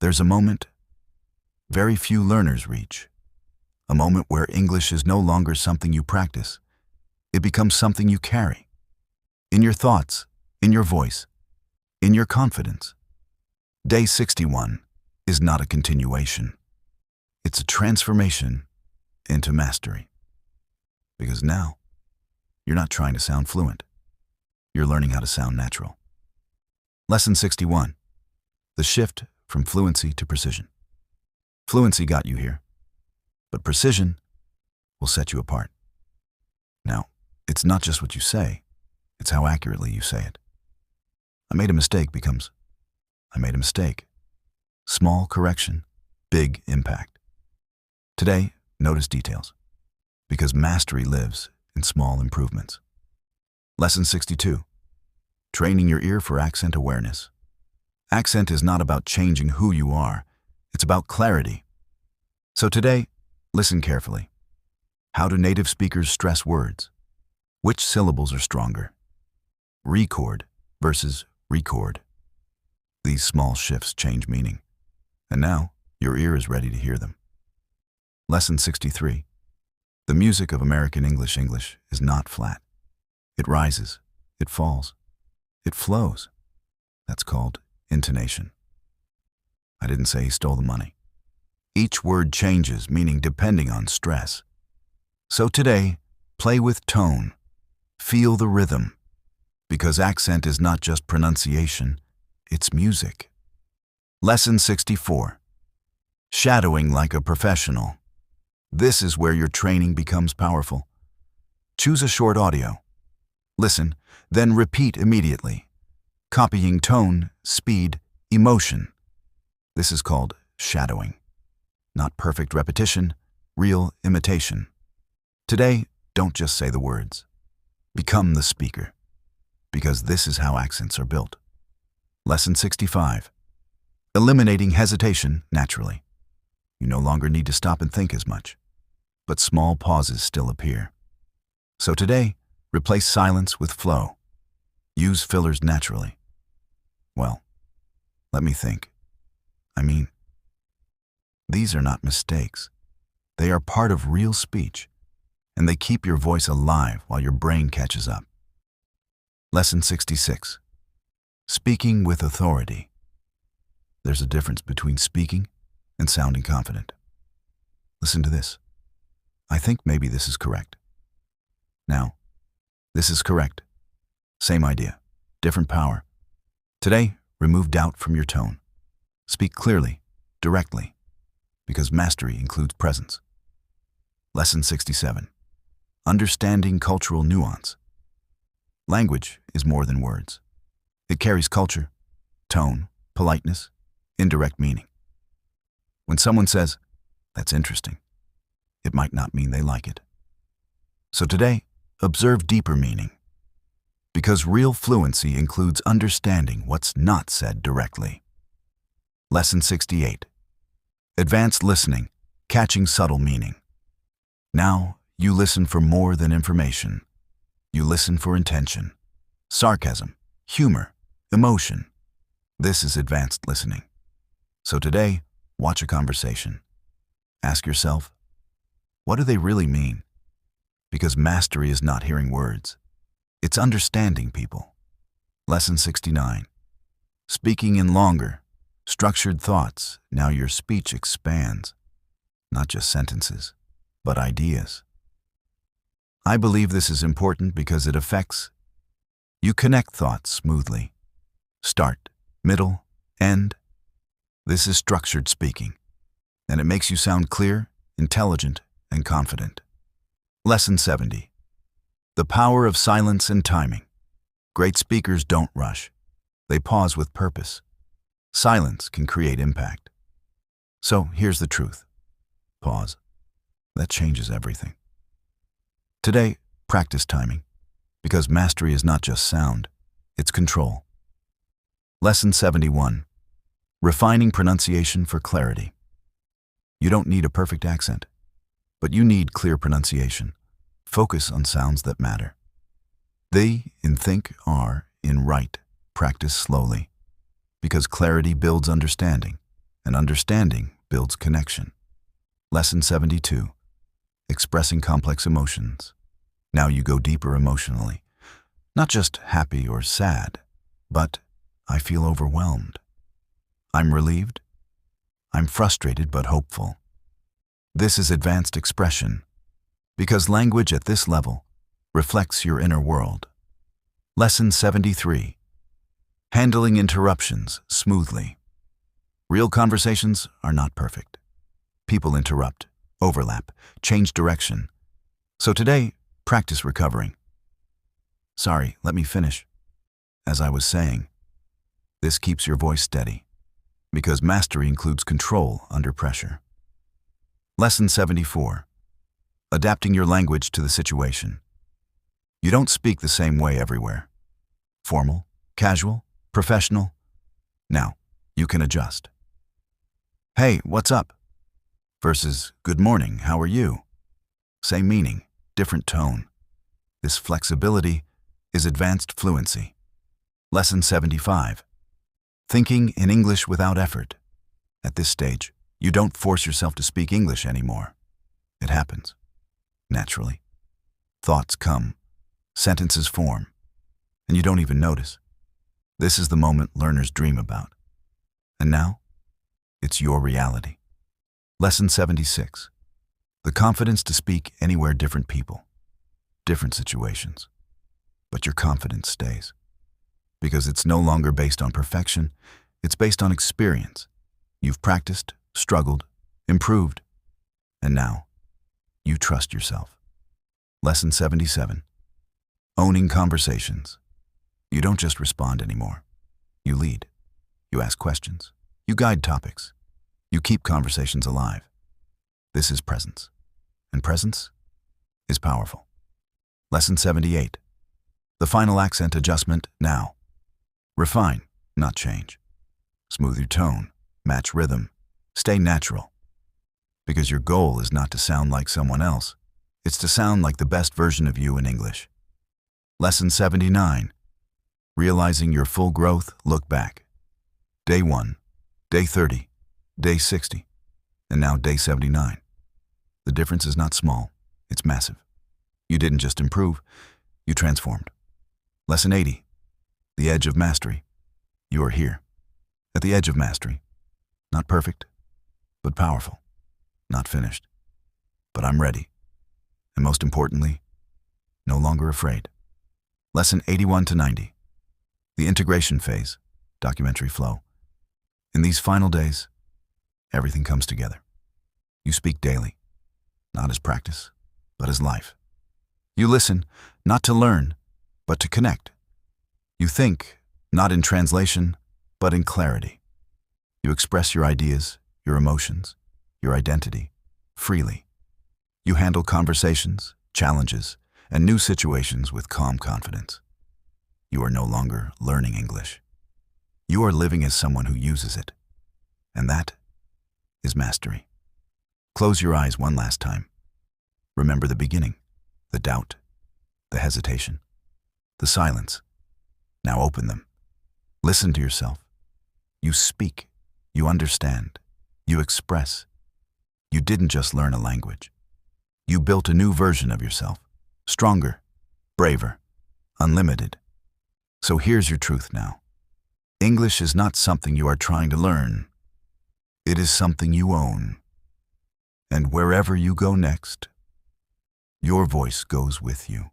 There's a moment very few learners reach. A moment where English is no longer something you practice. It becomes something you carry. In your thoughts, in your voice, in your confidence. Day 61 is not a continuation. It's a transformation into mastery. Because now, you're not trying to sound fluent. You're learning how to sound natural. Lesson 61. The shift from fluency to precision. Fluency got you here, but precision will set you apart. Now, it's not just what you say, it's how accurately you say it. I made a mistake becomes, I made a mistake. Small correction, big impact. Today, notice details, because mastery lives in small improvements. Lesson 62. Training your ear for accent awareness. Accent is not about changing who you are, it's about clarity. So today, listen carefully. How do native speakers stress words? Which syllables are stronger? Record versus record. These small shifts change meaning. And now, your ear is ready to hear them. Lesson 63. The music of American English is not flat. It rises, it falls, it flows. That's called intonation. I didn't say he stole the money. Each word changes meaning depending on stress. So today, play with tone. Feel the rhythm. Because accent is not just pronunciation, it's music. Lesson 64. Shadowing like a professional. This is where your training becomes powerful. Choose a short audio. Listen, then repeat immediately. Copying tone, speed, emotion. This is called shadowing. Not perfect repetition, real imitation. Today, don't just say the words. Become the speaker. Because this is how accents are built. Lesson 65. Eliminating hesitation naturally. You no longer need to stop and think as much. But small pauses still appear. So today, replace silence with flow. Use fillers naturally. Well, let me think. These are not mistakes. They are part of real speech, and they keep your voice alive while your brain catches up. Lesson 66. Speaking with authority. There's a difference between speaking and sounding confident. Listen to this. I think maybe this is correct. Now, this is correct. Same idea, different power. Today, remove doubt from your tone. Speak clearly, directly, because mastery includes presence. Lesson 67. Understanding cultural nuance. Language is more than words. It carries culture, tone, politeness, indirect meaning. When someone says, "That's interesting," it might not mean they like it. So today, observe deeper meaning. Because real fluency includes understanding what's not said directly. Lesson 68. Advanced listening, catching subtle meaning. Now, you listen for more than information. You listen for intention, sarcasm, humor, emotion. This is advanced listening. So today, watch a conversation. Ask yourself, what do they really mean? Because mastery is not hearing words. It's understanding people. Lesson 69. Speaking in longer, structured thoughts. Now your speech expands. Not just sentences, but ideas. I believe this is important because it affects. You connect thoughts smoothly. Start, middle, end. This is structured speaking, and it makes you sound clear, intelligent, and confident. Lesson 70. The power of silence and timing. Great speakers don't rush. They pause with purpose. Silence can create impact. So here's the truth. Pause. That changes everything. Today, practice timing, because mastery is not just sound, it's control. Lesson 71. Refining pronunciation for clarity. You don't need a perfect accent, but you need clear pronunciation. Focus on sounds that matter. They, in think, are, in write, practice slowly, because clarity builds understanding, and understanding builds connection. Lesson 72. Expressing complex emotions. Now you go deeper emotionally. Not just happy or sad, but I feel overwhelmed. I'm relieved. I'm frustrated but hopeful. This is advanced expression, because language at this level reflects your inner world. Lesson 73. Handling interruptions smoothly. Real conversations are not perfect. People interrupt, overlap, change direction. So today, practice recovering. Sorry, let me finish. As I was saying, this keeps your voice steady, because mastery includes control under pressure. Lesson 74. Adapting your language to the situation. You don't speak the same way everywhere. Formal, casual, professional. Now, you can adjust. Hey, what's up? Versus good morning, how are you? Same meaning, different tone. This flexibility is advanced fluency. Lesson 75. Thinking in English without effort. At this stage, you don't force yourself to speak English anymore. It happens, naturally. Thoughts come, sentences form, and you don't even notice. This is the moment learners dream about. And now, it's your reality. Lesson 76. The confidence to speak anywhere, different people, different situations. But your confidence stays. Because it's no longer based on perfection, it's based on experience. You've practiced, struggled, improved, and now you trust yourself. Lesson 77. Owning conversations. You don't just respond anymore. You lead. You ask questions. You guide topics. You keep conversations alive. This is presence. And presence is powerful. Lesson 78. The final accent adjustment now. Refine, not change. Smooth your tone, match rhythm, stay natural. Because your goal is not to sound like someone else. It's to sound like the best version of you in English. Lesson 79. Realizing your full growth, look back. Day 1, day 30, day 60, and now day 79. The difference is not small, it's massive. You didn't just improve, you transformed. Lesson 80. The edge of mastery. You are here, at the edge of mastery. Not perfect, but powerful. Not finished, but I'm ready. And most importantly, no longer afraid. Lesson 81 to 90. The integration phase, documentary flow. In these final days, everything comes together. You speak daily, not as practice, but as life. You listen, not to learn, but to connect. You think, not in translation, but in clarity. You express your ideas, your emotions, your identity, freely. You handle conversations, challenges, and new situations with calm confidence. You are no longer learning English. You are living as someone who uses it. And that is mastery. Close your eyes one last time. Remember the beginning, the doubt, the hesitation, the silence. Now open them. Listen to yourself. You speak. You understand. You express. You didn't just learn a language. You built a new version of yourself. Stronger, braver, unlimited. So here's your truth now. English is not something you are trying to learn. It is something you own. And wherever you go next, your voice goes with you.